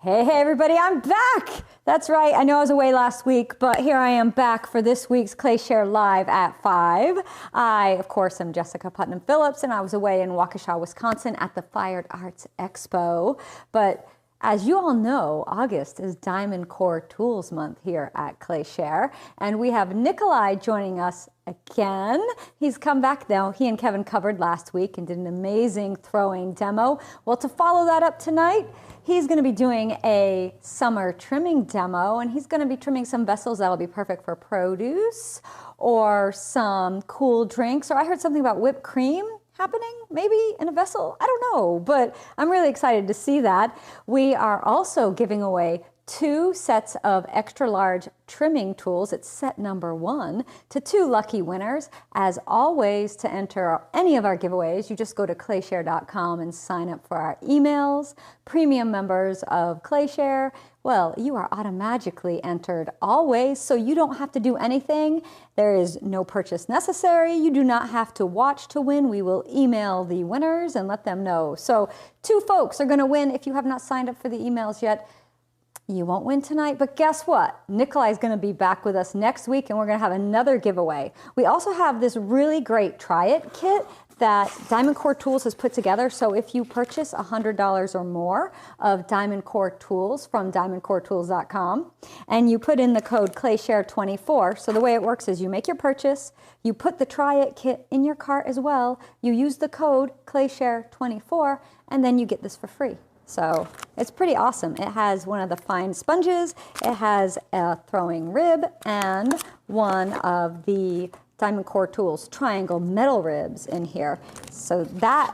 Hey, everybody, I'm back. That's right. I know I was away last week, but here I am back for this week's ClayShare Live at 5. I, of course, am Jessica Putnam-Phillips, and I was away in Waukesha, Wisconsin at the Fine Arts Expo. But as you all know, August is DiamondCore Tools month here at ClayShare, and we have Nikolai joining us again. He's come back now. He and Kevin covered last week and did an amazing throwing demo. Well, to follow that up tonight, he's going to be doing a summer trimming demo, and he's going to be trimming some vessels that'll be perfect for produce or some cool drinks, or I heard something about whipped cream happening maybe in a vessel. I don't know, but I'm really excited to see that. We are also giving away 2 sets of extra large trimming tools. It's set number 1 to 2 lucky winners. As always, to enter any of our giveaways, you just go to clayshare.com and sign up for our emails. Premium members of ClayShare, well, you are automatically entered always, so you don't have to do anything. There is no purchase necessary. You do not have to watch to win. We will email the winners and let them know. So 2 folks are going to win. If you have not signed up for the emails yet, you won't win tonight, but guess what? Nikolai is going to be back with us next week, and we're going to have another giveaway. We also have this really great Try It kit that DiamondCore Tools has put together. So if you purchase $100 or more of DiamondCore Tools from DiamondCoreTools.com, and you put in the code ClayShare24, so the way it works is you make your purchase, you put the Try It kit in your cart as well, you use the code ClayShare24, and then you get this for free. So it's pretty awesome. It has one of the fine sponges, it has a throwing rib, and one of the DiamondCore Tools triangle metal ribs in here. So that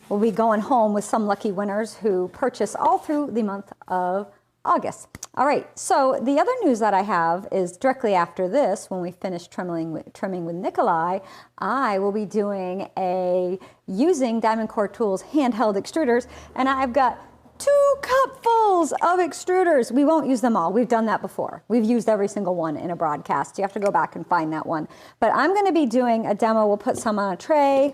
will be going home with some lucky winners who purchase all through the month of August. All right, so the other news that I have is directly after this, when we finish trimming with Nikolai, I will be doing using DiamondCore Tools handheld extruders, and I've got 2 cupfuls of extruders. We won't use them all. We've done that before. We've used every single one in a broadcast. You have to go back and find that one. But I'm going to be doing a demo. We'll put some on a tray,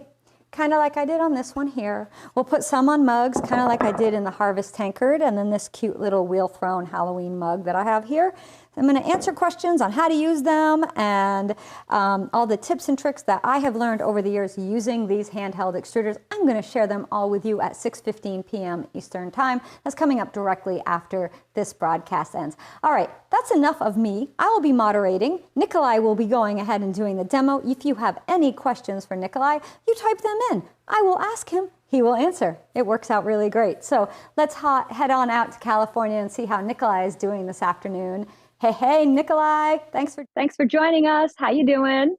kind of like I did on this one here. We'll put some on mugs, kind of like I did in the Harvest Tankard, and then this cute little wheel-thrown Halloween mug that I have here. I'm going to answer questions on how to use them and all the tips and tricks that I have learned over the years using these handheld extruders. I'm going to share them all with you at 6:15 p.m. Eastern Time. That's coming up directly after this broadcast ends. All right, that's enough of me. I will be moderating. Nikolai will be going ahead and doing the demo. If you have any questions for Nikolai, you type them in. I will ask him. He will answer. It works out really great. So let's head on out to California and see how Nikolai is doing this afternoon. Hey, Nikolai, thanks for joining us. How you doing?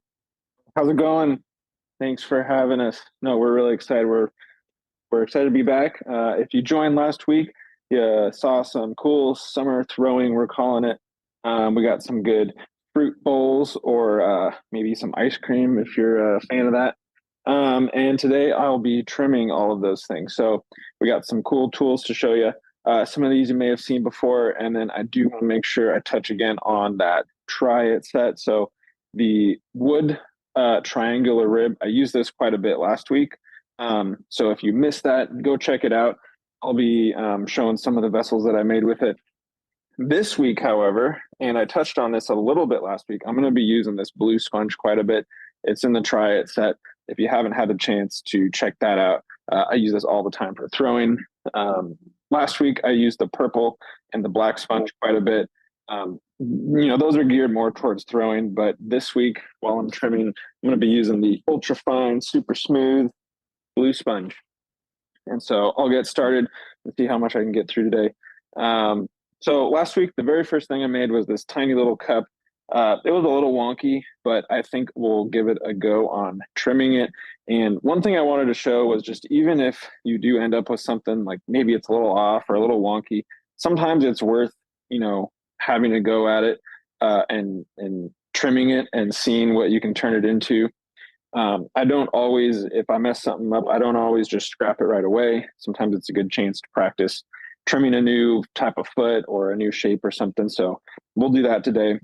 How's it going? Thanks for having us. No, we're really excited. We're excited to be back. If you joined last week, you saw some cool summer throwing, we're calling it. We got some good fruit bowls or maybe some ice cream if you're a fan of that. And today I'll be trimming all of those things. So we got some cool tools to show you. Some of these you may have seen before, and then I do want to make sure I touch again on that Try It set. So the wood triangular rib, I used this quite a bit last week. So if you missed that, go check it out. I'll be showing some of the vessels that I made with it. This week, however, and I touched on this a little bit last week, I'm going to be using this blue sponge quite a bit. It's in the Try It set. If you haven't had a chance to check that out, I use this all the time for throwing. Last week, I used the purple and the black sponge quite a bit. Those are geared more towards throwing, but this week, while I'm trimming, I'm going to be using the ultra fine, super smooth blue sponge. And so I'll get started and see how much I can get through today. So last week, the very first thing I made was this tiny little cup. It was a little wonky, but I think we'll give it a go on trimming it. And one thing I wanted to show was just even if you do end up with something like maybe it's a little off or a little wonky, sometimes it's worth, having a go at it and trimming it and seeing what you can turn it into. I don't always, if I mess something up, I don't always just scrap it right away. Sometimes it's a good chance to practice trimming a new type of foot or a new shape or something. So we'll do that today.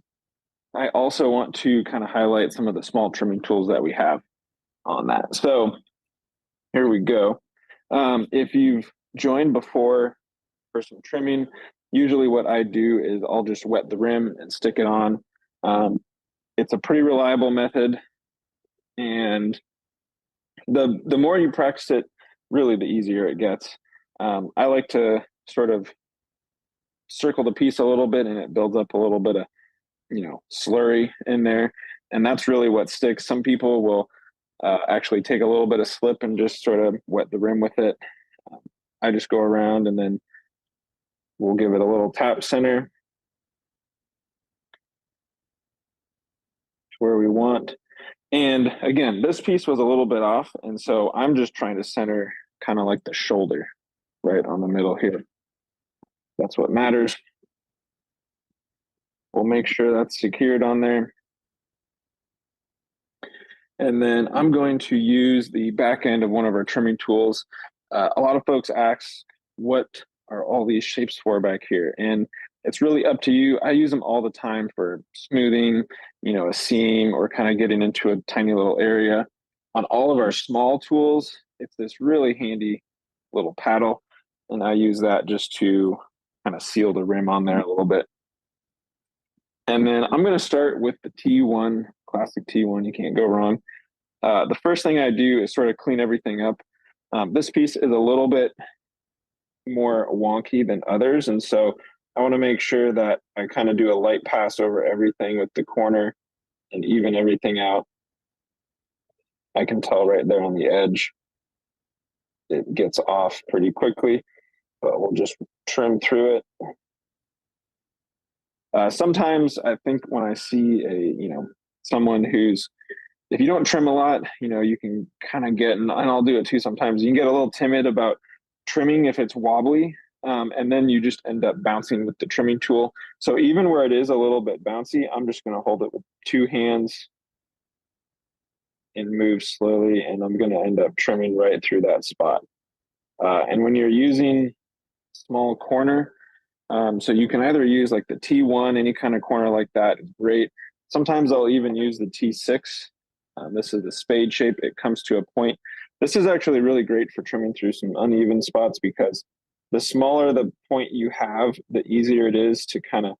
I also want to kind of highlight some of the small trimming tools that we have on that. So here we go. If you've joined before for some trimming, usually what I do is I'll just wet the rim and stick it on. It's a pretty reliable method, and the more you practice it, really the easier it gets. I like to sort of circle the piece a little bit, and it builds up a little bit of slurry in there, and that's really what sticks. Some people will actually take a little bit of slip and just sort of wet the rim with it. I just go around and then we'll give it a little tap center to where we want. And again, this piece was a little bit off, and so I'm just trying to center kind of like the shoulder right on the middle here. That's what matters. We'll make sure that's secured on there. And then I'm going to use the back end of one of our trimming tools. A lot of folks ask, what are all these shapes for back here? And it's really up to you. I use them all the time for smoothing, a seam, or kind of getting into a tiny little area. On all of our small tools, it's this really handy little paddle, and I use that just to kind of seal the rim on there a little bit. And then I'm going to start with the T1, classic T1, you can't go wrong. The first thing I do is sort of clean everything up. This piece is a little bit more wonky than others, and so I want to make sure that I kind of do a light pass over everything with the corner and even everything out. I can tell right there on the edge it gets off pretty quickly, but we'll just trim through it. Sometimes I think when I see someone who's, if you don't trim a lot, you can kind of get, and I'll do it too sometimes, you can get a little timid about trimming if it's wobbly, and then you just end up bouncing with the trimming tool. So even where it is a little bit bouncy, I'm just going to hold it with two hands and move slowly, and I'm going to end up trimming right through that spot. And when you're using small corner, so you can either use like the T1, any kind of corner like that is great. Sometimes I'll even use the T6. This is the spade shape. It comes to a point. This is actually really great for trimming through some uneven spots, because the smaller the point you have, the easier it is to kind of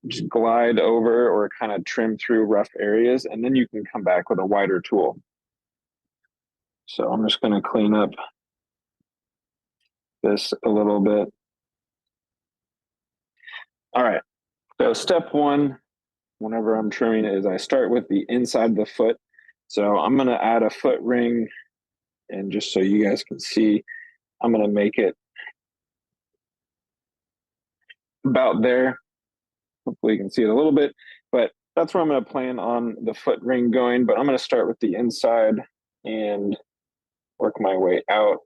just glide over or kind of trim through rough areas, and then you can come back with a wider tool. So I'm just going to clean up this a little bit. All right, so step one, whenever I'm trimming, is I start with the inside of the foot. So I'm going to add a foot ring, and just so you guys can see, I'm going to make it about there. Hopefully you can see it a little bit, but that's where I'm going to plan on the foot ring going. But I'm going to start with the inside and work my way out.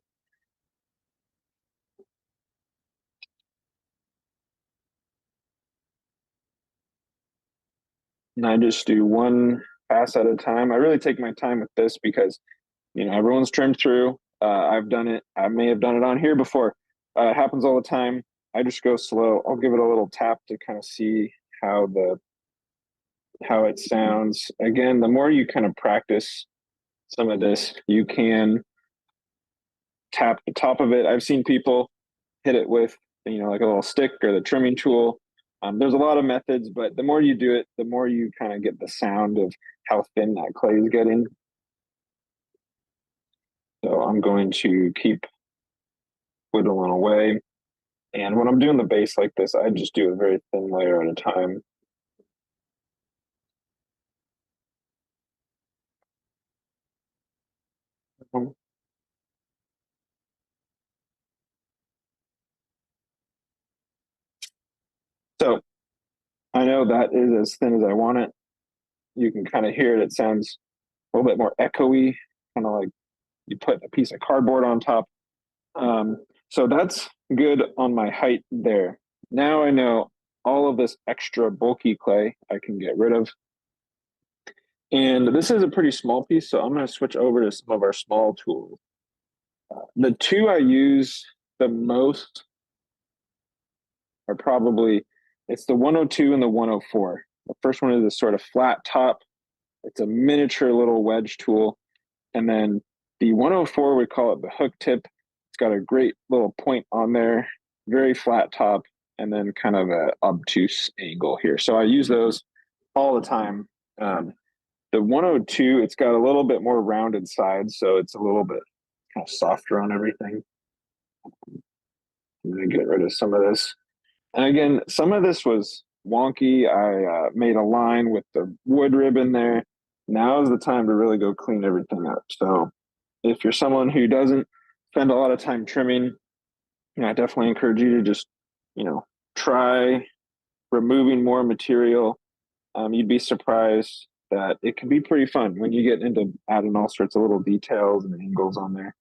And I just do one pass at a time. I really take my time with this because, everyone's trimmed through. I've done it. I may have done it on here before. It happens all the time. I just go slow. I'll give it a little tap to kind of see how it sounds. Again, the more you kind of practice some of this, you can tap the top of it. I've seen people hit it with, like a little stick or the trimming tool. There's a lot of methods, but the more you do it, the more you kind of get the sound of how thin that clay is getting. So I'm going to keep whittling away. And when I'm doing the base like this, I just do a very thin layer at a time. So I know that is as thin as I want it. You can kind of hear it. It sounds a little bit more echoey, kind of like you put a piece of cardboard on top. So that's good on my height there. Now I know all of this extra bulky clay I can get rid of. And this is a pretty small piece, so I'm going to switch over to some of our small tools. The two I use the most are probably, it's the 102 and the 104. The first one is a sort of flat top. It's a miniature little wedge tool. And then the 104, we call it the hook tip. It's got a great little point on there, very flat top. and then kind of a obtuse angle here. So I use those all the time. The 102, it's got a little bit more rounded sides, so it's a little bit kind of softer on everything. I'm going to get rid of some of this. And again, some of this was wonky. I made a line with the wood ribbon there. Now is the time to really go clean everything up. So if you're someone who doesn't spend a lot of time trimming, I definitely encourage you to just, try removing more material. You'd be surprised that it can be pretty fun when you get into adding all sorts of little details and angles on there.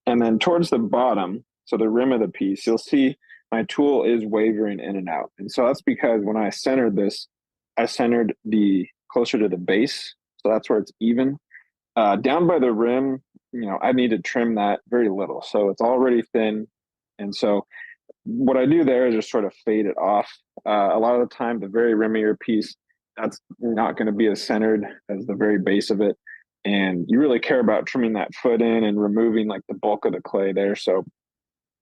And then towards the bottom, so the rim of the piece, you'll see my tool is wavering in and out. And so that's because when I centered this, I centered the closer to the base. So that's where it's even. Down by the rim, I need to trim that very little. So it's already thin. And so what I do there is just sort of fade it off. A lot of the time, the very rim of your piece, that's not going to be as centered as the very base of it. And you really care about trimming that foot in and removing like the bulk of the clay there. So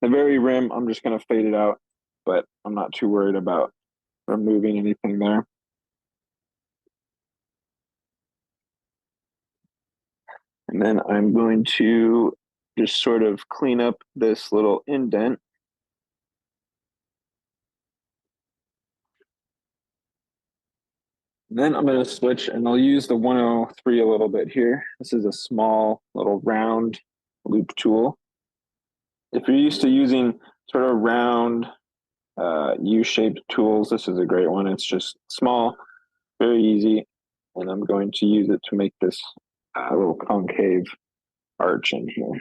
the very rim, I'm just going to fade it out, but I'm not too worried about removing anything there. And then I'm going to just sort of clean up this little indent. Then I'm going to switch and I'll use the 103 a little bit here. This is a small little round loop tool. If you're used to using sort of round U-shaped tools, this is a great one. It's just small, very easy. And I'm going to use it to make this little concave arch in here.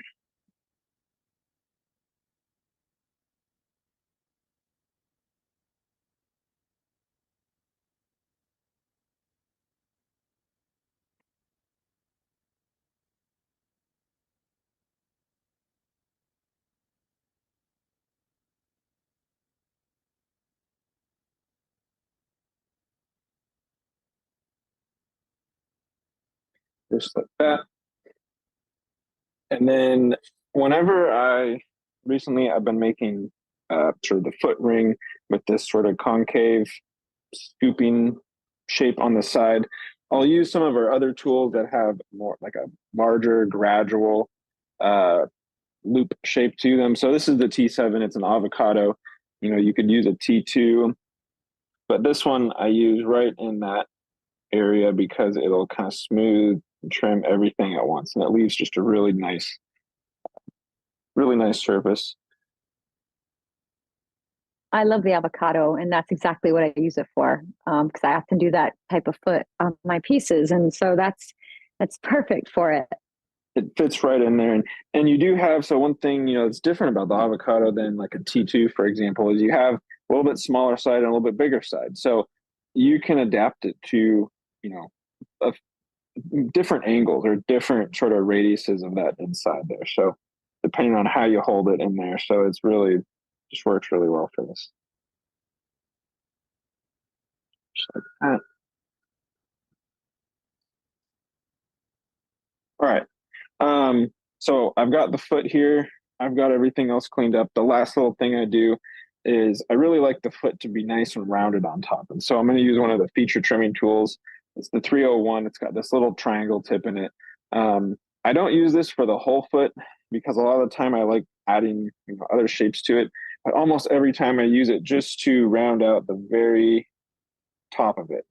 Just like that. And then whenever I've been making sort of the foot ring with this sort of concave scooping shape on the side, I'll use some of our other tools that have more like a larger gradual loop shape to them. So this is the T7, it's an avocado. You could use a T2, but this one I use right in that area because it'll kind of smooth and trim everything at once. And it leaves just a really nice surface. I love the avocado, and that's exactly what I use it for. Because I often do that type of foot on my pieces, and so that's perfect for it. It fits right in there, and you do have, so one thing that's different about the avocado than like a T2, for example, is you have a little bit smaller side and a little bit bigger side, so you can adapt it to a, different angles or different sort of radiuses of that inside there. So depending on how you hold it in there, so it's really just works really well for this. Just like that. All right. So I've got the foot here. I've got everything else cleaned up. The last little thing I do is I really like the foot to be nice and rounded on top. And so I'm going to use one of the feature trimming tools. It's the 301. It's got this little triangle tip in it. I don't use this for the whole foot because a lot of the time I like adding other shapes to it. But almost every time I use it just to round out the very top of it.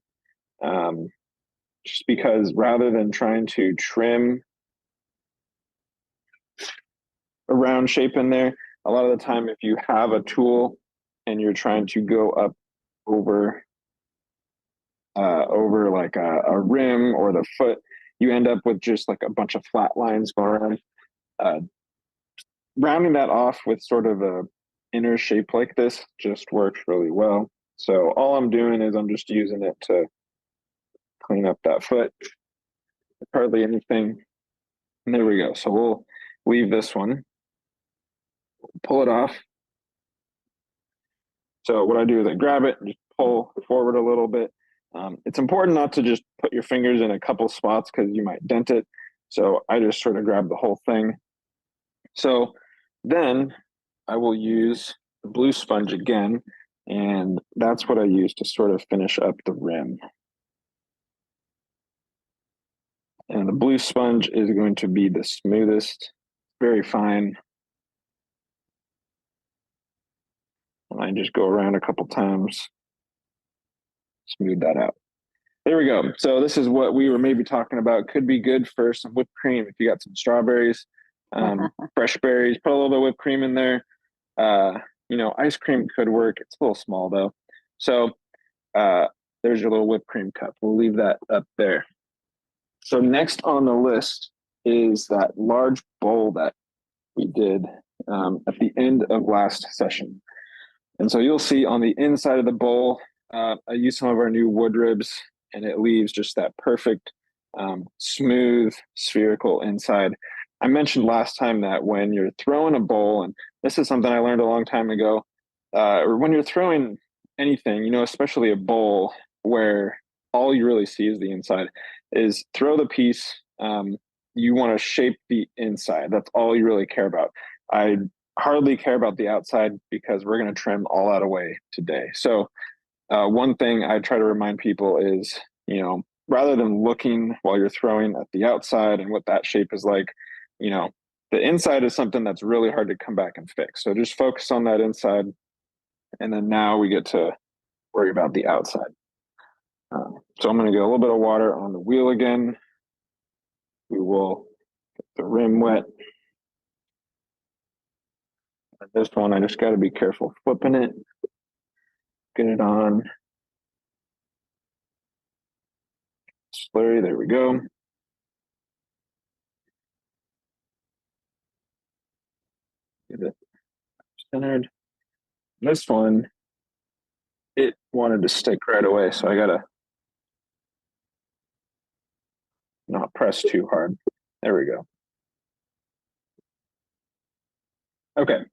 Just because rather than trying to trim a round shape in there, a lot of the time if you have a tool and you're trying to go up over like a rim or the foot, you end up with just like a bunch of flat lines going around. Rounding that off with sort of a inner shape like this just works really well. So all I'm doing is I'm just using it to clean up that foot. Hardly anything. And there we go. So we'll leave this one, pull it off. So what I do is I grab it and just pull forward a little bit. It's important not to just put your fingers in a couple spots because you might dent it. So I just sort of grab the whole thing. So then I will use the blue sponge again, and that's what I use to sort of finish up the rim. And the blue sponge is going to be the smoothest, very fine. And I just go around a couple times, smooth that out. There we go. So this is what we were maybe talking about. Could be good for some whipped cream if you got some strawberries, fresh berries. Put a little bit of whipped cream in there. Ice cream could work. It's a little small though. So there's your little whipped cream cup. We'll leave that up there. So next on the list is that large bowl that we did at the end of last session. And so you'll see on the inside of the bowl, I use some of our new wood ribs, and it leaves just that perfect, smooth, spherical inside. I mentioned last time that when you're throwing a bowl, and this is something I learned a long time ago, or when you're throwing anything, especially a bowl where all you really see is the inside, is throw the piece. You want to shape the inside. That's all you really care about. I hardly care about the outside because we're going to trim all that away today. So one thing I try to remind people is, rather than looking while you're throwing at the outside and what that shape is like, the inside is something that's really hard to come back and fix. So just focus on that inside. And then now we get to worry about the outside. So I'm going to get a little bit of water on the wheel again. We will get the rim wet. And this one, I just got to be careful flipping it. Get it on. Slurry, there we go. Get it centered. This one, it wanted to stick right away, so I gotta not press too hard. There we go. Okay.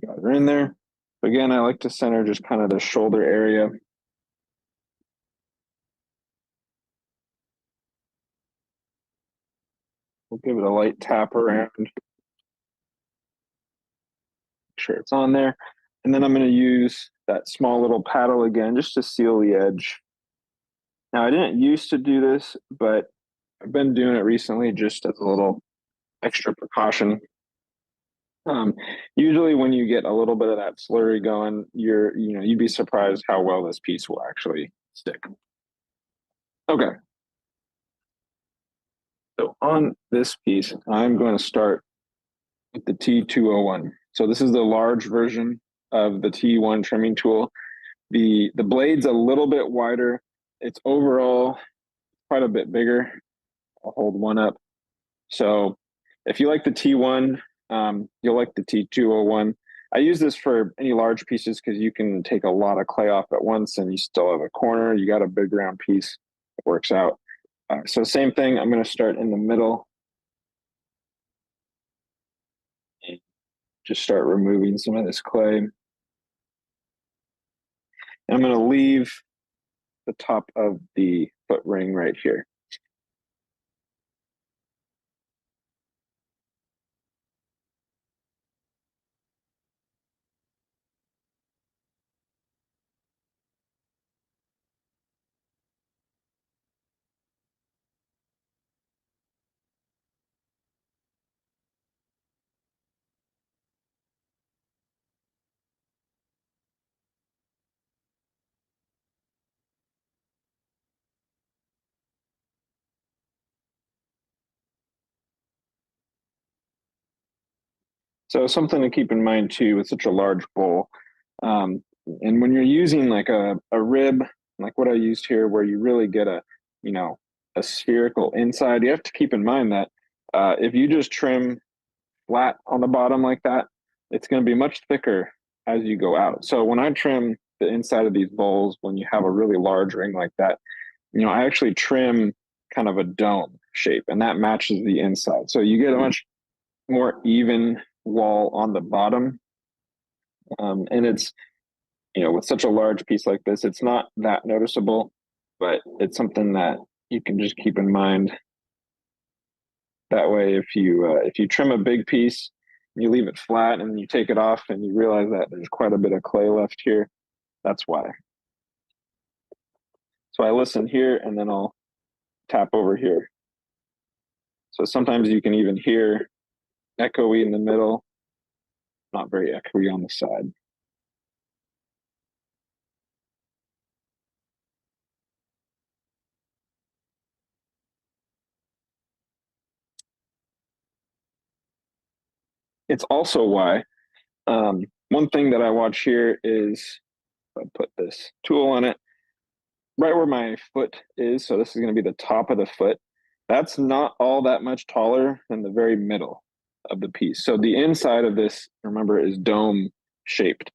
Got her in there. Again, I like to center just kind of the shoulder area. We'll give it a light tap around. Make sure it's on there. And then I'm going to use that small little paddle again just to seal the edge. Now, I didn't used to do this, but I've been doing it recently just as a little extra precaution. Usually when you get a little bit of that slurry going, you'd be surprised how well this piece will actually stick. Okay. So on this piece, I'm going to start with the T201. So this is the large version of the T1 trimming tool. The blade's a little bit wider. It's overall quite a bit bigger. I'll hold one up. So if you like the T1, you'll like the T201. I use this for any large pieces because you can take a lot of clay off at once and you still have a corner. You got a big round piece. It works out. So same thing, I'm going to start in the middle. And just start removing some of this clay. And I'm going to leave the top of the foot ring right here. So something to keep in mind too with such a large bowl. And when you're using like a rib, like what I used here, where you really get a spherical inside, you have to keep in mind that if you just trim flat on the bottom like that, it's going to be much thicker as you go out. So when I trim the inside of these bowls, when you have a really large ring like that, I actually trim kind of a dome shape, and that matches the inside. So you get a much more even wall on the bottom. And it's, with such a large piece like this, it's not that noticeable, but it's something that you can just keep in mind. That way, if you trim a big piece, you leave it flat and you take it off and you realize that there's quite a bit of clay left here, that's why. So I listen here and then I'll tap over here. So sometimes you can even hear echoey in the middle, not very echoey on the side. It's also why one thing that I watch here is, I put this tool on it right where my foot is. So this is going to be the top of the foot. That's not all that much taller than the very middle of the piece. So the inside of this, remember, is dome shaped.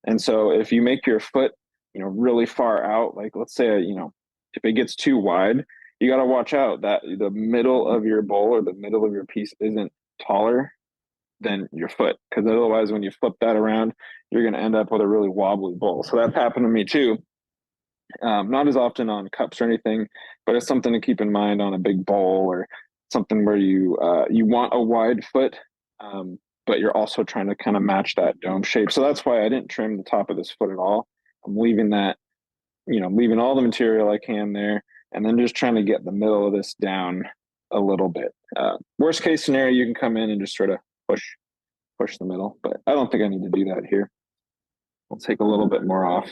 And so if you make your foot, really far out, like let's say, if it gets too wide, you got to watch out that the middle of your bowl or the middle of your piece isn't taller than your foot, because otherwise when you flip that around, you're going to end up with a really wobbly bowl. So that's happened to me too. Not as often on cups or anything, but it's something to keep in mind on a big bowl or something where you want a wide foot, but you're also trying to kind of match that dome shape. So that's why I didn't trim the top of this foot at all. I'm leaving that, leaving all the material I can there, and then just trying to get the middle of this down a little bit. Worst case scenario, you can come in and just sort of push the middle, but I don't think I need to do that here. I'll take a little bit more off.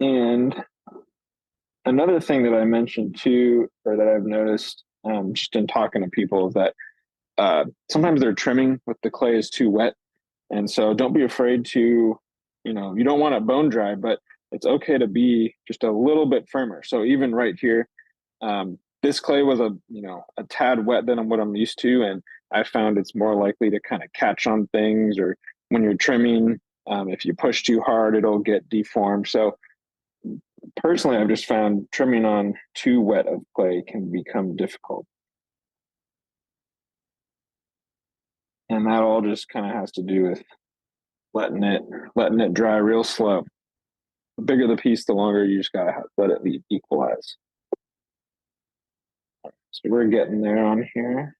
And another thing that I mentioned too, or that I've noticed just in talking to people, is that sometimes their trimming with the clay is too wet. And so don't be afraid to, you don't want it bone dry, but it's okay to be just a little bit firmer. So even right here, this clay was a tad wet than what I'm used to. And I found it's more likely to kind of catch on things, or when you're trimming, if you push too hard, it'll get deformed. So personally, I've just found trimming on too wet of clay can become difficult. And that all just kind of has to do with letting it dry real slow. The bigger the piece, the longer you just gotta let it equalize. So we're getting there on here.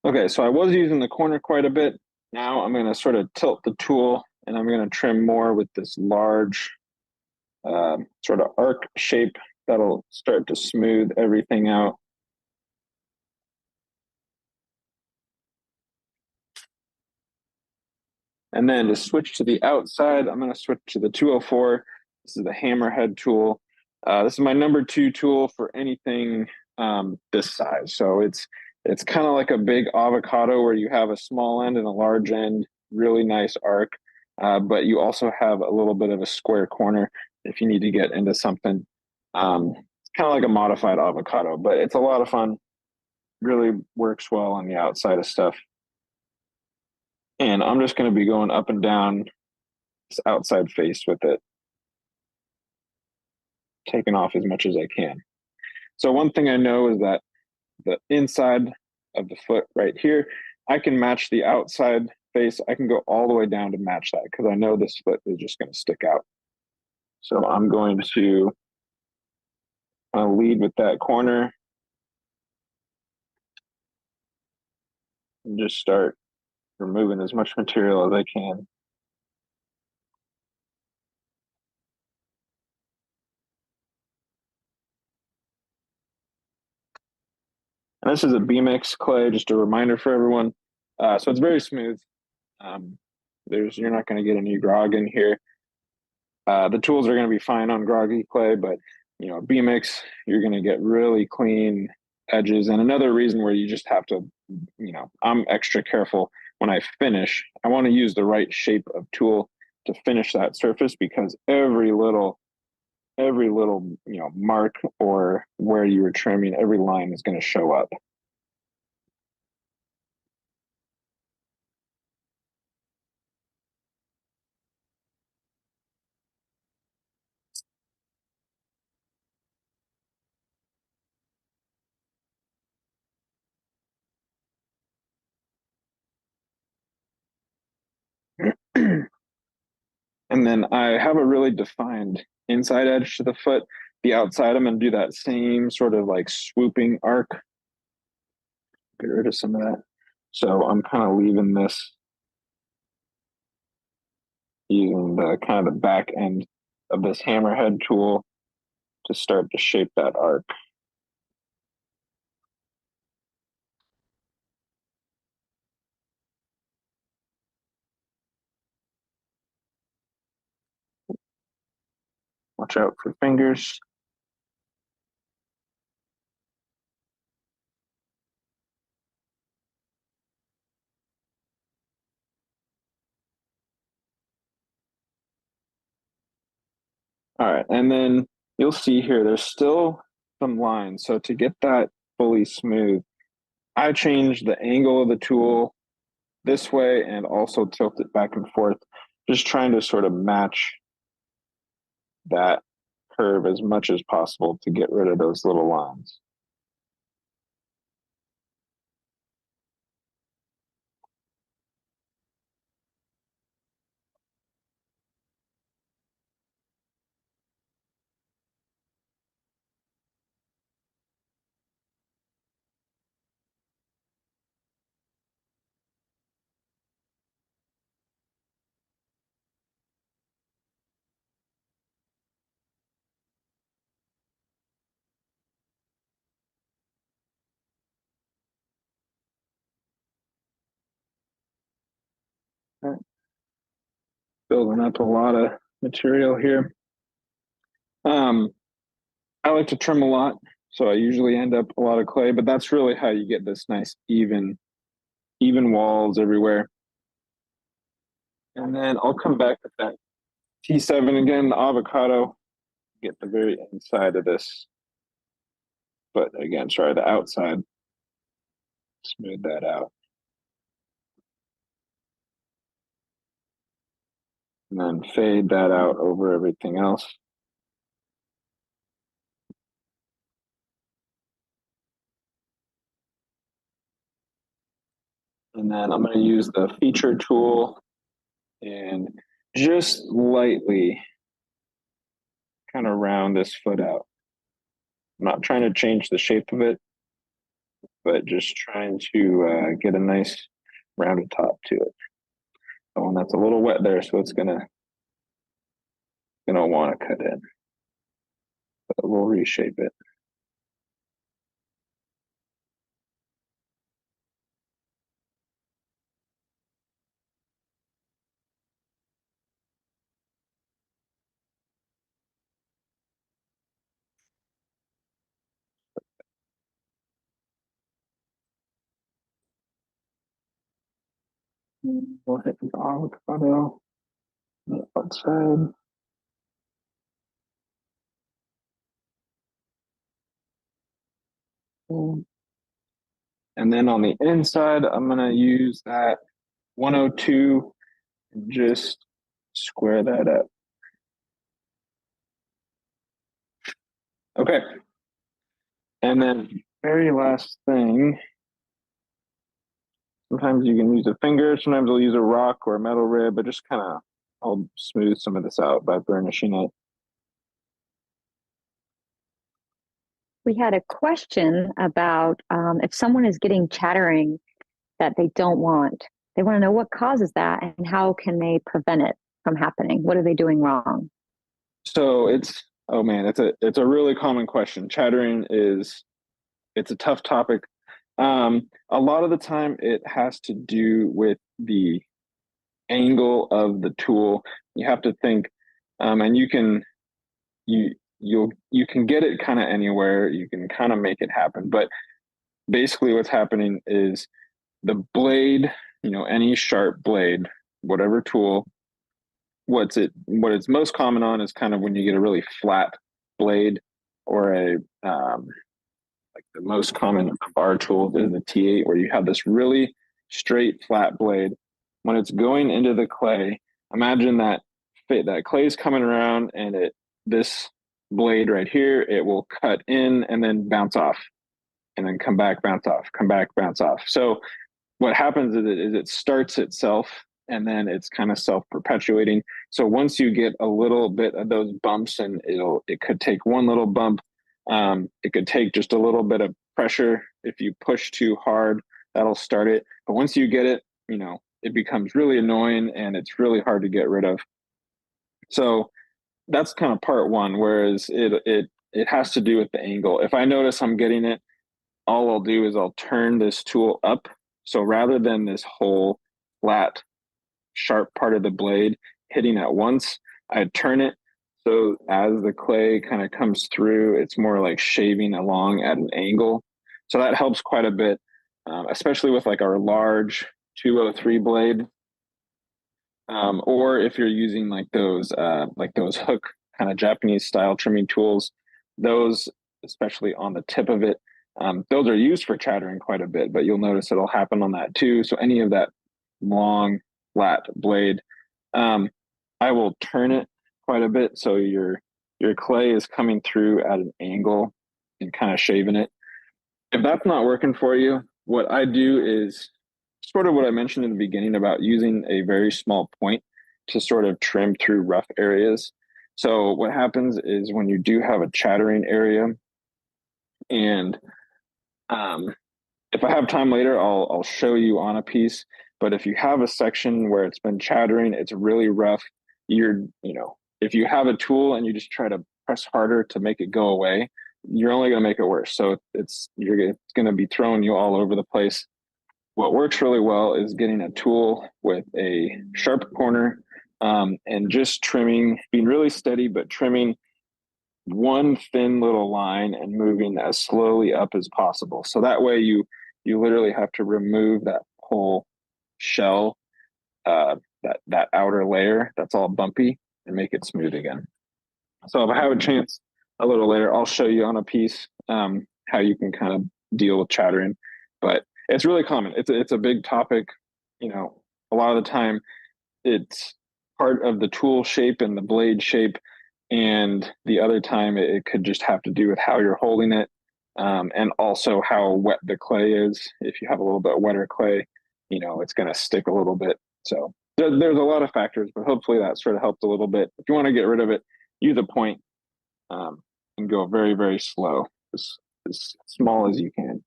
Okay, so I was using the corner quite a bit. Now I'm going to sort of tilt the tool and I'm going to trim more with this large sort of arc shape that'll start to smooth everything out. And then to switch to the outside, I'm going to switch to the 204. This is the hammerhead tool. This is my number 2 tool for anything this size. So it's kind of like a big avocado where you have a small end and a large end, really nice arc, but you also have a little bit of a square corner if you need to get into something. It's kind of like a modified avocado, but it's a lot of fun. Really works well on the outside of stuff. And I'm just going to be going up and down this outside face with it, taking off as much as I can. So one thing I know is that the inside of the foot right here, I can match the outside face. I can go all the way down to match that because I know this foot is just going to stick out. So I'm going to lead with that corner and just start removing as much material as I can. And this is a B-Mix clay, just a reminder for everyone. So it's very smooth. You're not going to get any grog in here. The tools are going to be fine on groggy clay, but B-Mix, you're going to get really clean edges. And another reason where you just have to, I'm extra careful when I finish. I want to use the right shape of tool to finish that surface, because every little mark or where you were trimming, every line is going to show up. And then I have a really defined inside edge to the foot. The outside, I'm going to do that same sort of like swooping arc. Get rid of some of that. So I'm kind of leaving this, using the kind of the back end of this hammerhead tool to start to shape that arc. Watch out for fingers. All right, and then you'll see here, there's still some lines. So to get that fully smooth, I changed the angle of the tool this way and also tilt it back and forth, just trying to sort of match that curve as much as possible to get rid of those little lines. Right. Building up a lot of material here. I like to trim a lot, so I usually end up a lot of clay, but that's really how you get this nice even walls everywhere. And then I'll come back with that T7 again, the avocado, get the very inside of this. But again, sorry, the outside. Smooth that out. And then fade that out over everything else. And then I'm going to use the feature tool and just lightly kind of round this foot out. I'm not trying to change the shape of it, but just trying to get a nice rounded top to it. Oh, and that's a little wet there, so it's gonna want to cut in. But we'll reshape it. We'll hit the avocado on the outside. And then on the inside, I'm going to use that 102 and just square that up. Okay. And then very last thing, sometimes you can use a finger, sometimes I'll use a rock or a metal rib, but just kind of, I'll smooth some of this out by burnishing it. We had a question about if someone is getting chattering that they don't want. They want to know what causes that and how can they prevent it from happening? What are they doing wrong? So oh man, it's a really common question. Chattering it's a tough topic. A lot of the time it has to do with the angle of the tool. You have to think, and you can get it kind of anywhere. You can kind of make it happen, but basically what's happening is the blade, any sharp blade, whatever tool, what it's most common on is kind of when you get a really flat blade, or a like the most common of our tools is the T8, where you have this really straight flat blade. When it's going into the clay, imagine that clay is coming around, and this blade right here, it will cut in and then bounce off, and then come back, bounce off, come back, bounce off. So what happens is it starts itself, and then it's kind of self-perpetuating. So once you get a little bit of those bumps, and it could take one little bump, it could take just a little bit of pressure. If you push too hard, that'll start it. But once you get it, it becomes really annoying, and it's really hard to get rid of. So that's kind of part one. Whereas it has to do with the angle. If I notice I'm getting it, all I'll do is I'll turn this tool up. So rather than this whole flat, sharp part of the blade hitting at once, I turn it so as the clay kind of comes through, it's more like shaving along at an angle. So that helps quite a bit, especially with like our large 203 blade. Or if you're using like those hook kind of Japanese style trimming tools, those, especially on the tip of it, those are used for chattering quite a bit, but you'll notice it'll happen on that too. So any of that long flat blade, I will turn it quite a bit so your clay is coming through at an angle and kind of shaving it. If that's not working for you, what I do is sort of what I mentioned in the beginning about using a very small point to sort of trim through rough areas. So what happens is when you do have a chattering area, and if I have time later, I'll show you on a piece. But if you have a section where it's been chattering, it's really rough. If you have a tool and you just try to press harder to make it go away, you're only going to make it worse. So it's going to be throwing you all over the place. What works really well is getting a tool with a sharp corner, and just trimming, being really steady, but trimming one thin little line and moving as slowly up as possible. So that way you literally have to remove that whole shell, that outer layer that's all bumpy, and make it smooth again. So if I have a chance a little later, I'll show you on a piece how you can kind of deal with chattering. But it's really common. It's a big topic. A lot of the time it's part of the tool shape and the blade shape, and the other time it could just have to do with how you're holding it, and also how wet the clay is. If you have a little bit wetter clay, it's going to stick a little bit. So there's a lot of factors, but hopefully that sort of helped a little bit. If you want to get rid of it, use a point, and go very, very slow, as small as you can.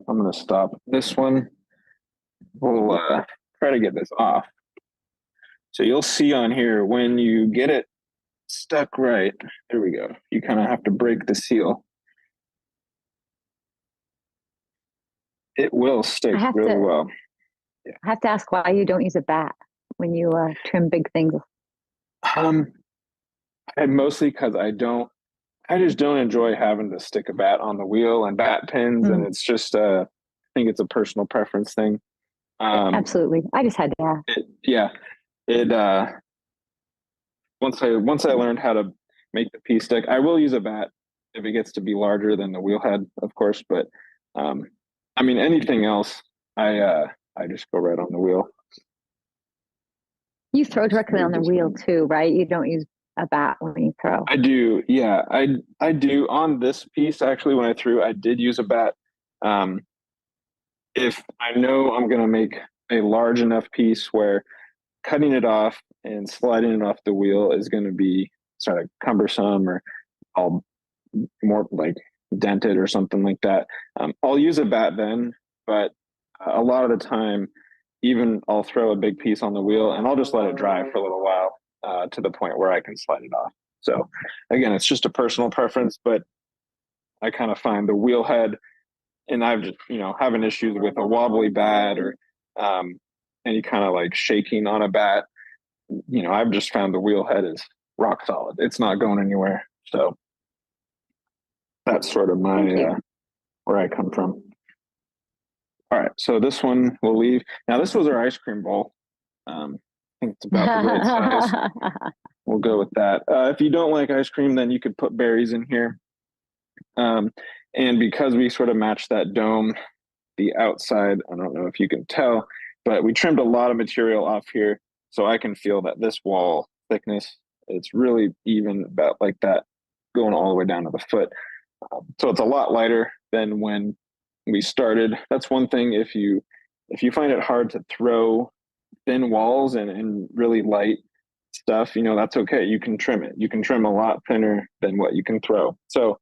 I'm going to stop this one. We'll try to get this off. So you'll see on here, when you get it stuck right, there we go. You kind of have to break the seal. It will stick really well. Yeah. I have to ask why you don't use a bat when you trim big things. Mostly because I just don't enjoy having to stick a bat on the wheel and bat pins, and it's just I think it's a personal preference thing. Absolutely, I just had to ask. Once I learned how to make the piece stick, I will use a bat if it gets to be larger than the wheel head, of course. But anything else, I just go right on the wheel. You throw directly on the wheel too, right? You don't use a bat when you throw. I do, yeah. I do on this piece. Actually, when I threw, I did use a bat. If I know I'm going to make a large enough piece where cutting it off and sliding it off the wheel is going to be sort of cumbersome, or I'll more like dented or something like that, I'll use a bat then. But a lot of the time, even I'll throw a big piece on the wheel and I'll just let it dry for a little while, to the point where I can slide it off. So again, it's just a personal preference, but I kind of find the wheel head, and I've just, having issues with a wobbly bat, or any kind of like shaking on a bat, I've just found the wheel head is rock solid. It's not going anywhere. So that's sort of my where I come from. All right, so this one we'll leave. Now this was our ice cream bowl. I think it's about the right size. We'll go with that. If you don't like ice cream, then you could put berries in here. And because we sort of matched that dome, the outside, I don't know if you can tell, but we trimmed a lot of material off here, so I can feel that this wall thickness, it's really even about like that, going all the way down to the foot. So it's a lot lighter than when we started. That's one thing. If you find it hard to throw thin walls and really light stuff, that's okay. You can trim it. You can trim a lot thinner than what you can throw. So,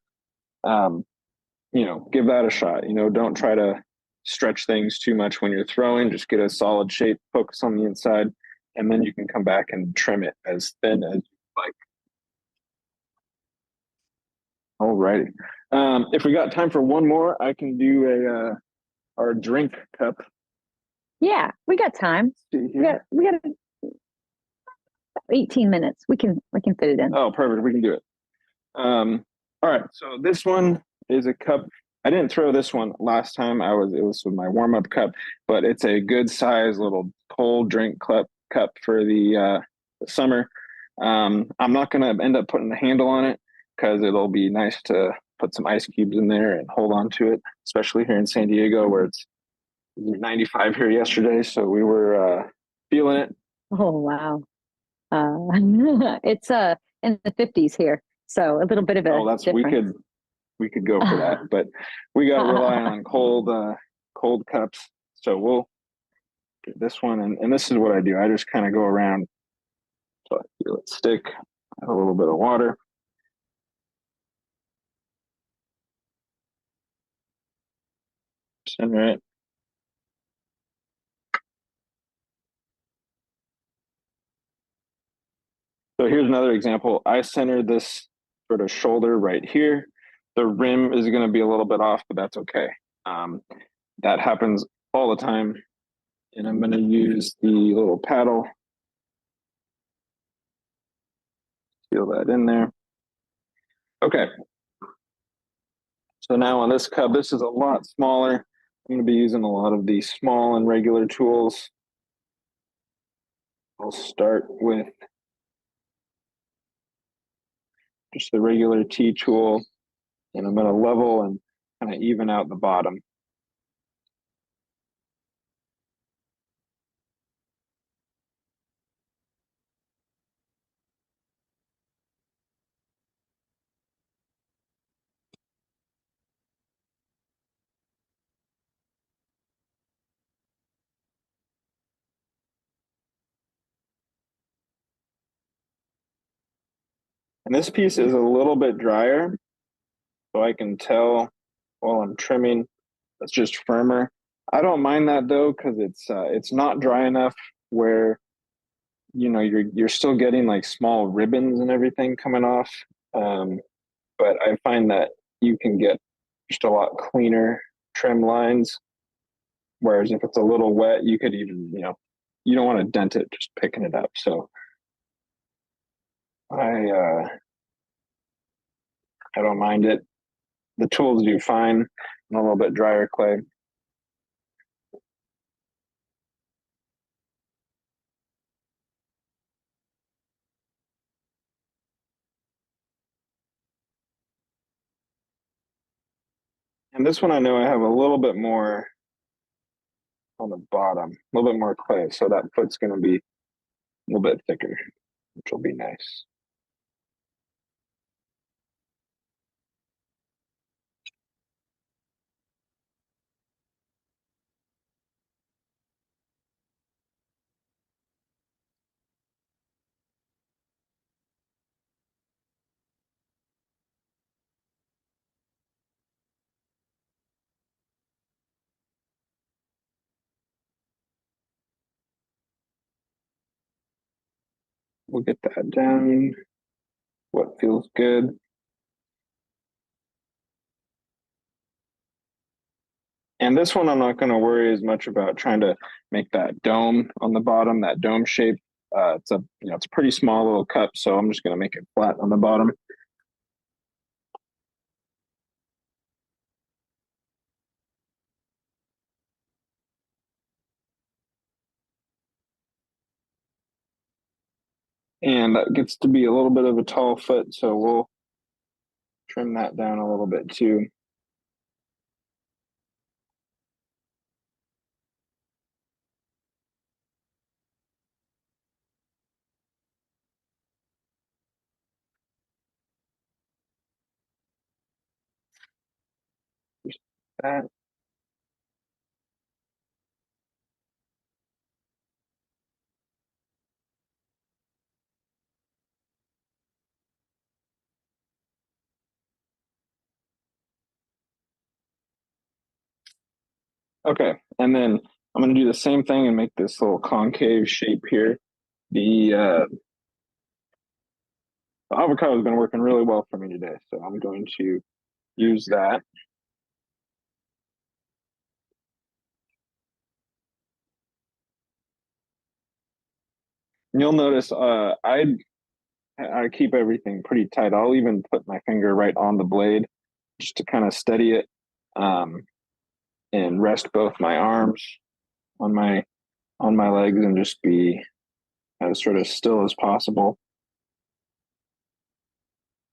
give that a shot. Don't try to stretch things too much when you're throwing. Just get a solid shape, focus on the inside, and then you can come back and trim it as thin as you like. Alrighty. If we got time for one more, I can do our drink cup. Yeah, we got time. We got 18 minutes. We can fit it in. Oh, perfect. We can do it. All right. So this one is a cup. I didn't throw this one last time. It was with my warm-up cup, but it's a good size little cold drink cup for the summer. I'm not going to end up putting the handle on it because it'll be nice to put some ice cubes in there and hold on to it, especially here in San Diego where it's 95 here yesterday. So we were feeling it. Oh, wow. It's in the 50s here. So a little bit of a difference. We could go for that, but we got to rely on cold cups. So we'll get this one, and this is what I do. I just kind of go around. So I feel it stick. Add a little bit of water. Center it. So here's another example. I center this sort of shoulder right here. The rim is going to be a little bit off, but that's okay. That happens all the time. And I'm going to use the little paddle. Seal that in there. Okay. So now on this cup, this is a lot smaller. I'm going to be using a lot of these small and regular tools. I'll start with just the regular T tool, and I'm going to level and kind of even out the bottom. And this piece is a little bit drier, so I can tell while I'm trimming it's just firmer. I don't mind that though, because it's not dry enough where you're still getting like small ribbons and everything coming off. But I find that you can get just a lot cleaner trim lines. Whereas if it's a little wet, you could even, you don't want to dent it just picking it up. So I don't mind it. The tools do fine and a little bit drier clay. And this one I know I have a little bit more on the bottom, a little bit more clay. So that foot's going to be a little bit thicker, which will be nice. We'll get that down. What feels good. And this one, I'm not going to worry as much about trying to make that dome on the bottom, that dome shape. It's a, it's a pretty small little cup, so I'm just going to make it flat on the bottom. And that gets to be a little bit of a tall foot, so we'll trim that down a little bit too. Just that. Okay, and then I'm going to do the same thing and make this little concave shape here. The avocado has been working really well for me today, so I'm going to use that. And you'll notice I keep everything pretty tight. I'll even put my finger right on the blade just to kind of steady it, and rest both my arms on my legs and just be as sort of still as possible.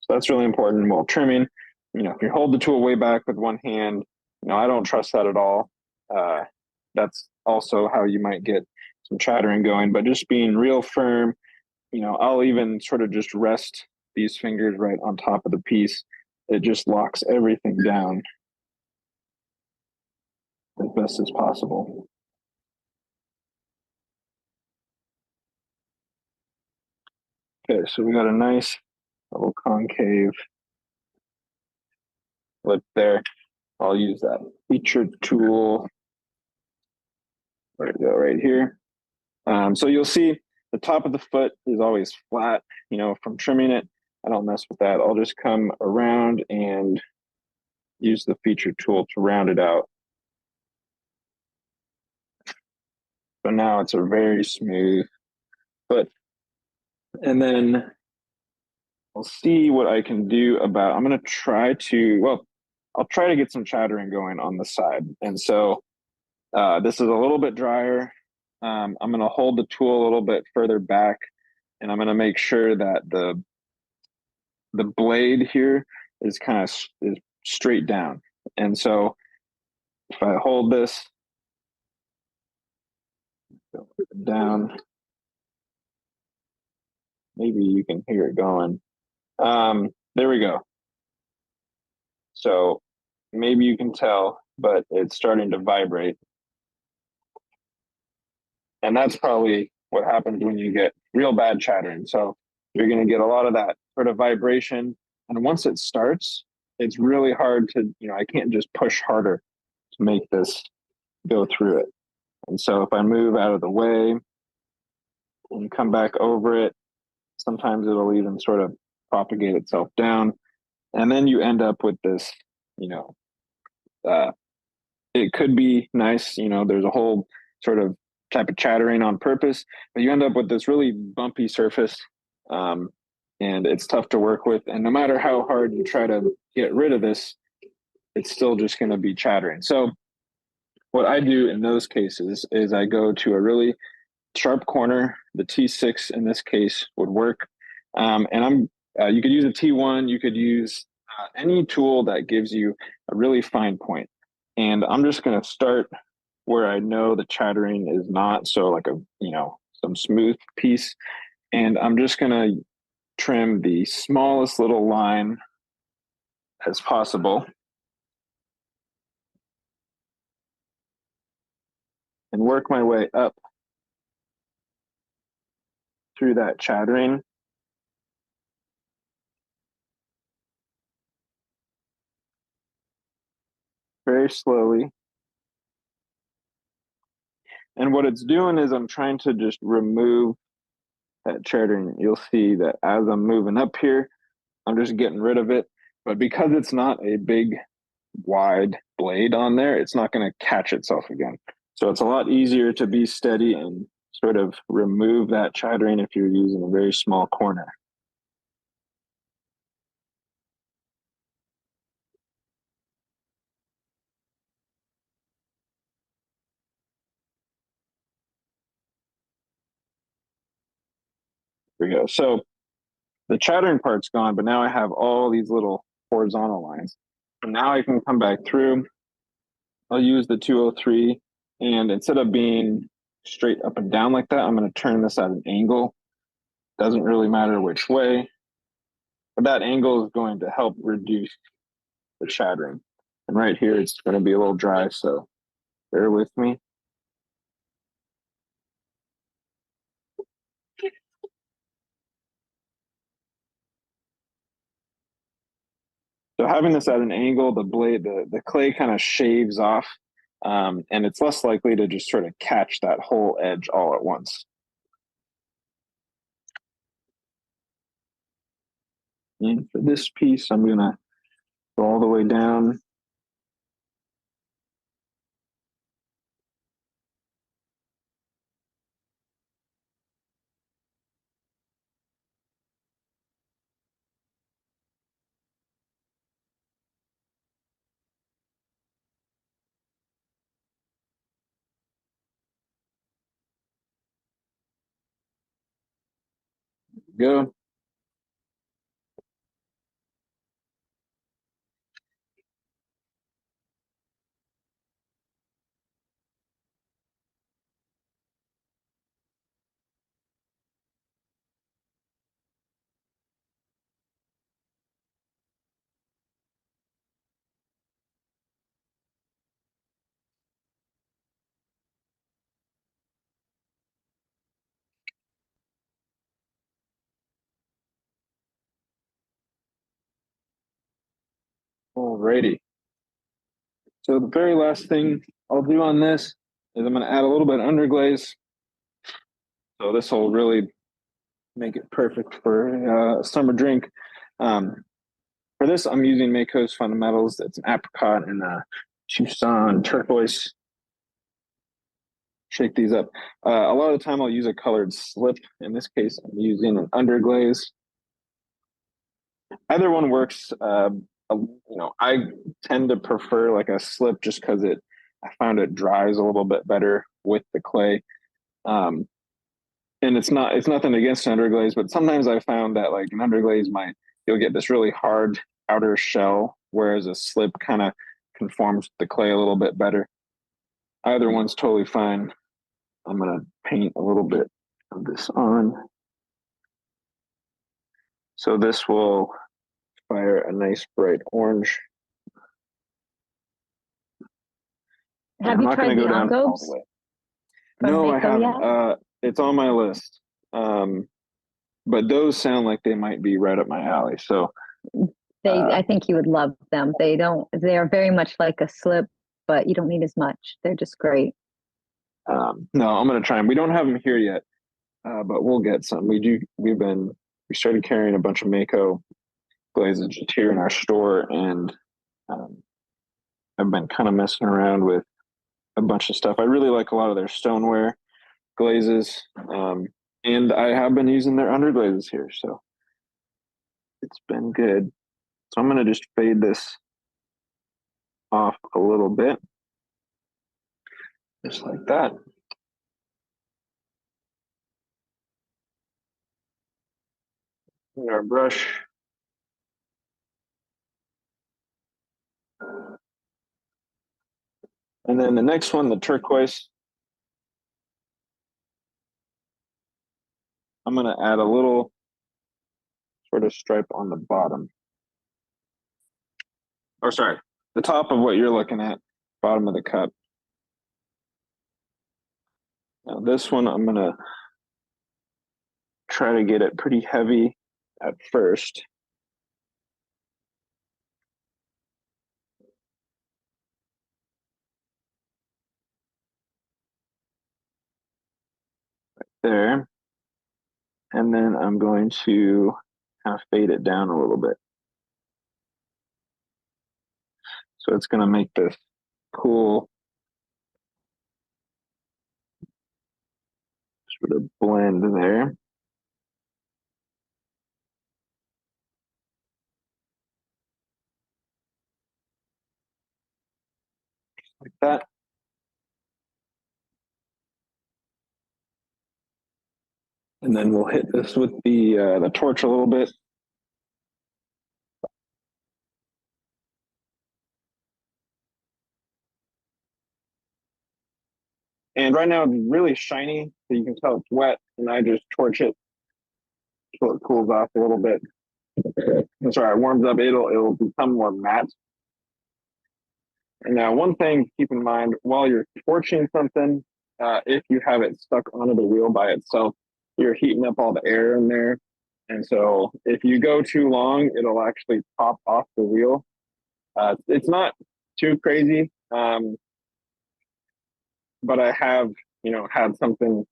So that's really important while trimming. If you hold the tool way back with one hand, I don't trust that at all. That's also how you might get some chattering going, but just being real firm, I'll even sort of just rest these fingers right on top of the piece. It just locks everything down as best as possible. Okay, so we got a nice little concave lip there. I'll use that feature tool. There we go, right here. So you'll see the top of the foot is always flat. From trimming it, I don't mess with that. I'll just come around and use the feature tool to round it out. So now it's a very smooth foot. And then I'll see what I can do about, I'm going to try to, well, I'll try to get some chattering going on the side. And so this is a little bit drier. I'm going to hold the tool a little bit further back, and I'm going to make sure that the blade here is kind of is straight down. And so if I hold this down, maybe you can hear it going. There we go. So maybe you can tell, but it's starting to vibrate. And that's probably what happens when you get real bad chattering. So you're going to get a lot of that sort of vibration. And once it starts, it's really hard to, I can't just push harder to make this go through it. And so if I move out of the way and come back over it, sometimes it'll even sort of propagate itself down. And then you end up with this, it could be nice, there's a whole sort of type of chattering on purpose, but you end up with this really bumpy surface, and it's tough to work with. And no matter how hard you try to get rid of this, it's still just going to be chattering. So what I do in those cases is I go to a really sharp corner. The T6 in this case would work, and you could use a T1. You could use any tool that gives you a really fine point. And I'm just going to start where I know the chattering is not, so like some smooth piece. And I'm just going to trim the smallest little line as possible and work my way up through that chattering. Very slowly. And what it's doing is I'm trying to just remove that chattering. You'll see that as I'm moving up here, I'm just getting rid of it. But because it's not a big wide blade on there, it's not going to catch itself again. So it's a lot easier to be steady and sort of remove that chattering if you're using a very small corner. There we go. So the chattering part's gone, but now I have all these little horizontal lines. And now I can come back through. I'll use the 203, and instead of being straight up and down like that, I'm going to turn this at an angle. Doesn't really matter which way, but that angle is going to help reduce the chattering. And right here, it's going to be a little dry, so bear with me. So having this at an angle, the blade, the clay kind of shaves off, and it's less likely to just sort of catch that whole edge all at once. And for this piece, I'm gonna go all the way down. Go. Alrighty. So the very last thing I'll do on this is I'm going to add a little bit of underglaze. So this will really make it perfect for a summer drink. For this, I'm using Mako's Fundamentals. It's an apricot and a Tucson turquoise. Shake these up. A lot of the time I'll use a colored slip. In this case, I'm using an underglaze. Either one works. I tend to prefer like a slip just because I found it dries a little bit better with the clay. And it's nothing against an underglaze, but sometimes I found that like an underglaze you'll get this really hard outer shell, whereas a slip kind of conforms to the clay a little bit better. Either one's totally fine. I'm gonna paint a little bit of this on. So this will fire a nice bright orange. Have you tried the envelopes? No, I haven't. It's on my list. But those sound like they might be right up my alley. So I think you would love them. They are very much like a slip, but you don't need as much. They're just great. No, I'm gonna try them. We don't have them here yet, but we'll get some. We started carrying a bunch of Mako glazes just here in our store, and I've been kind of messing around with a bunch of stuff. I really like a lot of their stoneware glazes, and I have been using their underglazes here, so it's been good. So I'm gonna just fade this off a little bit, just like that. Our brush. And then the next one, the turquoise, I'm going to add a little sort of stripe on the bottom. Or sorry, the top of what you're looking at, bottom of the cup. Now this one, I'm going to try to get it pretty heavy at first. Right there. And then I'm going to kind of fade it down a little bit. So it's going to make this cool sort of blend there. Just like that. And then we'll hit this with the torch a little bit. And right now it's really shiny, so you can tell it's wet, and I just torch it until it cools off a little bit. I'm sorry, it warms up, it'll become more matte. And now one thing to keep in mind while you're torching something, if you have it stuck onto the wheel by itself, you're heating up all the air in there. And so if you go too long, it'll actually pop off the wheel. It's not too crazy, but I have, had something,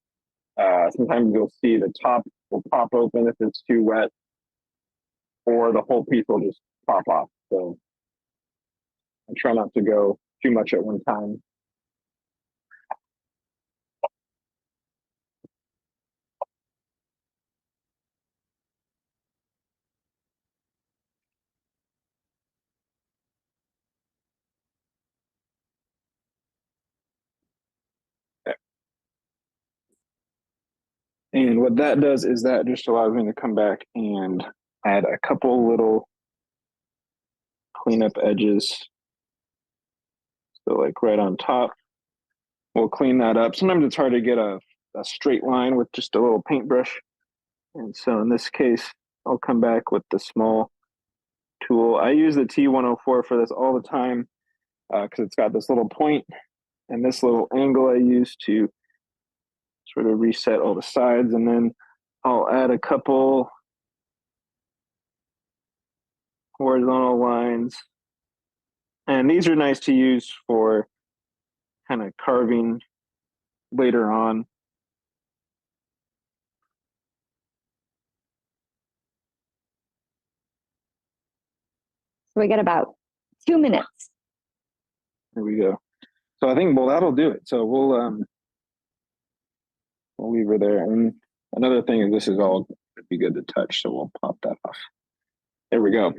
sometimes you'll see the top will pop open if it's too wet, or the whole piece will just pop off. So I try not to go too much at one time. And what that does is that just allows me to come back and add a couple little cleanup edges. So like right on top, we'll clean that up. Sometimes it's hard to get a straight line with just a little paintbrush. And so in this case, I'll come back with the small tool. I use the T104 for this all the time because it's got this little point and this little angle I use to sort of reset all the sides. And then I'll add a couple horizontal lines. And these are nice to use for kind of carving later on. So we got about 2 minutes. There we go. So I think, well, that'll do it. So we'll leave her there. And another thing is this is all be good to touch, so we'll pop that off. There we go.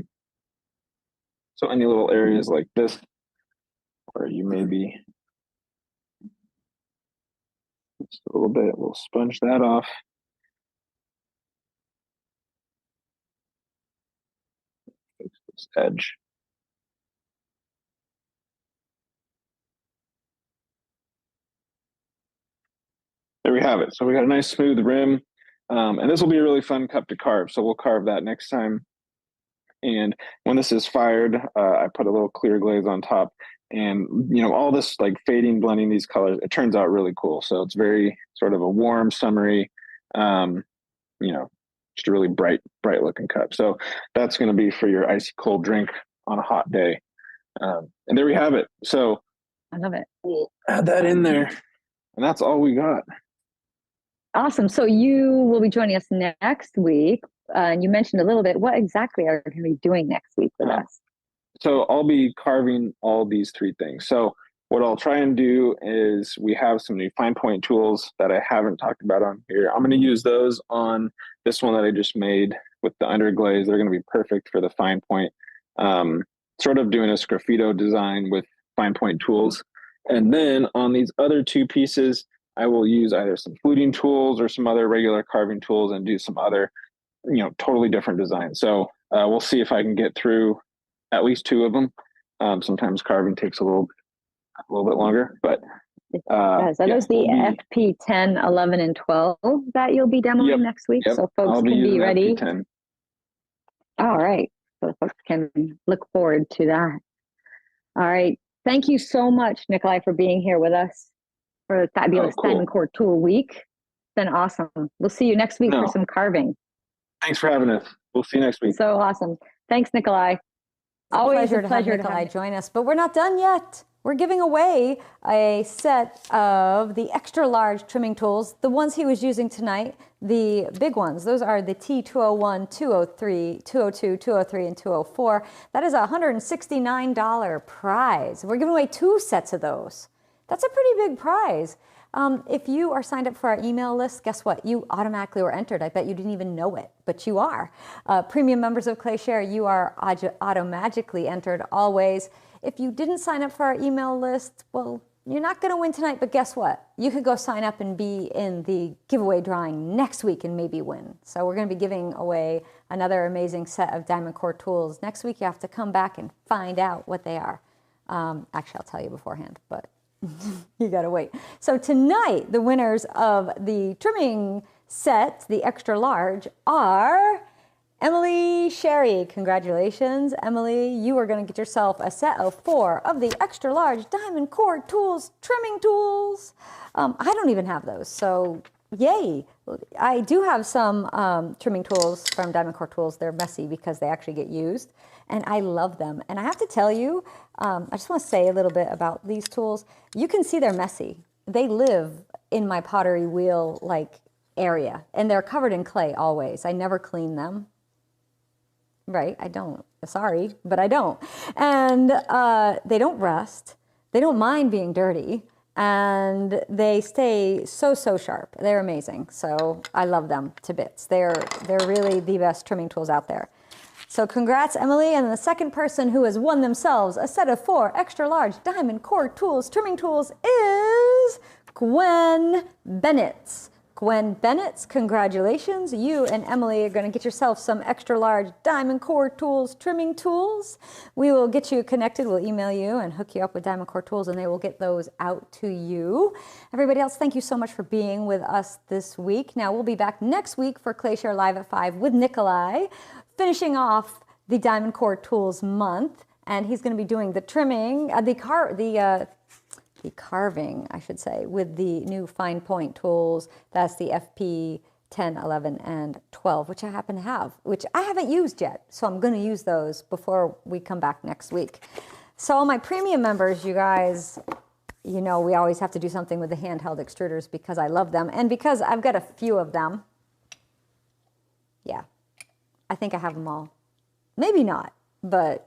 So any little areas like this where you maybe just a little bit, we'll sponge that off. Fix this edge. There we have it. So we got a nice smooth rim. And this will be a really fun cup to carve. So we'll carve that next time. And when this is fired, I put a little clear glaze on top, and all this like fading, blending these colors, it turns out really cool. So it's very sort of a warm, summery, just a really bright looking cup. So that's going to be for your icy cold drink on a hot day. And there we have it. So I love it. We'll add that in there, and that's all we got. Awesome. So you will be joining us next week. And you mentioned a little bit, what exactly are you going to be doing next week with us? So I'll be carving all these three things. So what I'll try and do is we have some new fine point tools that I haven't talked about on here. I'm going to use those on this one that I just made with the underglaze. They're going to be perfect for the fine point. Sort of doing a sgraffito design with fine point tools. And then on these other two pieces, I will use either some fluting tools or some other regular carving tools and do some other, totally different designs. So we'll see if I can get through at least two of them. Sometimes carving takes a little bit longer, but are those the FP 10, 11, and 12 that you'll be demoing next week? Yep. So folks can be ready. FP10. All right. So folks can look forward to that. All right. Thank you so much, Nikolai, for being here with us for the fabulous DiamondCore Tool Week. It's been awesome. We'll see you next week for some carving. Thanks for having us. We'll see you next week. So awesome. Thanks, Nikolai. Always a pleasure to have Nikolai join us, but we're not done yet. we're giving away a set of the extra large trimming tools, the ones he was using tonight, the big ones. Those are the T201, 203, 202, 203, and 204. That is a $169 prize. We're giving away 2 sets of those. That's a pretty big prize. If you are signed up for our email list, guess what? You automatically were entered. I bet you didn't even know it, but you are. Premium members of ClayShare, you are automatically entered always. If you didn't sign up for our email list, well, you're not going to win tonight, but guess what? You could go sign up and be in the giveaway drawing next week and maybe win. So we're going to be giving away another amazing set of DiamondCore tools. Next week, you have to come back and find out what they are. Actually, I'll tell you beforehand, but you got to wait. So tonight, the winners of the trimming set, the extra large, are Emily Sherry. Congratulations, Emily. You are going to get yourself a set of 4 of the extra large DiamondCore Tools trimming tools. I don't even have those, so yay. I do have some trimming tools from DiamondCore Tools. They're messy because they actually get used, and I love them. And I have to tell you, I just want to say a little bit about these tools. You can see they're messy. They live in my pottery wheel like area, and they're covered in clay always. I never clean them. Right, I don't. Sorry, but I don't. And they don't rust. They don't mind being dirty. And they stay so sharp. They're amazing. So I love them to bits. They're really the best trimming tools out there. So congrats, Emily. And the second person who has won themselves a set of 4 extra large DiamondCore Tools trimming tools is Gwen Bennett. Gwen Bennett, congratulations. You and Emily are going to get yourself some extra large DiamondCore Tools trimming tools. We will get you connected. We'll email you and hook you up with DiamondCore Tools, and they will get those out to you. Everybody else, thank you so much for being with us this week. Now, we'll be back next week for ClayShare Live at 5 with Nikolai, finishing off the DiamondCore Tools month, and he's going to be doing the trimming, the carving, I should say, with the new fine point tools. That's the FP 10, 11, and 12, which I happen to have, which I haven't used yet. So I'm going to use those before we come back next week. So all my premium members, you guys, you know, we always have to do something with the handheld extruders because I love them. And because I've got a few of them. Yeah, I think I have them all. Maybe not, but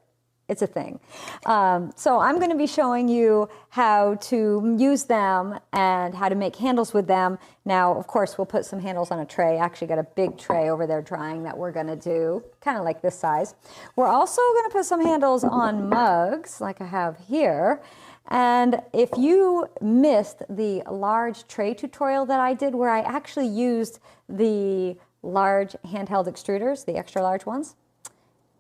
it's a thing. So I'm going to be showing you how to use them and how to make handles with them. Now, of course, we'll put some handles on a tray. I actually got a big tray over there drying that we're going to do, kind of like this size. We're also going to put some handles on mugs, like I have here. And if you missed the large tray tutorial that I did, where I actually used the large handheld extruders, the extra large ones,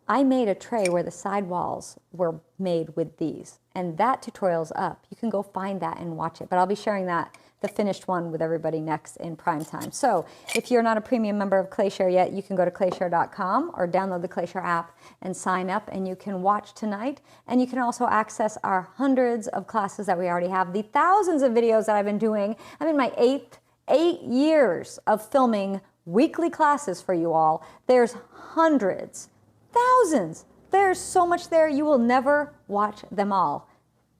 I made a tray where the sidewalls were made with these, and that tutorial's up. You can go find that and watch it, but I'll be sharing that, the finished one, with everybody next in prime time. So if you're not a premium member of ClayShare yet, you can go to clayshare.com or download the ClayShare app and sign up, and you can watch tonight. And you can also access our hundreds of classes that we already have, the thousands of videos that I've been doing. I'm in my eight years of filming weekly classes for you all. There's hundreds, thousands. There's so much there. You will never watch them all.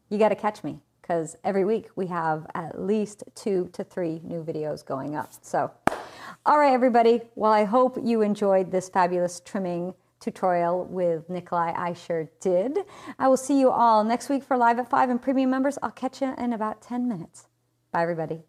You got to catch me, because every week we have at least 2 to 3 new videos going up. So, all right, everybody. Well, I hope you enjoyed this fabulous trimming tutorial with Nikolai. I sure did. I will see you all next week for Live at 5, and premium members, I'll catch you in about 10 minutes. Bye, everybody.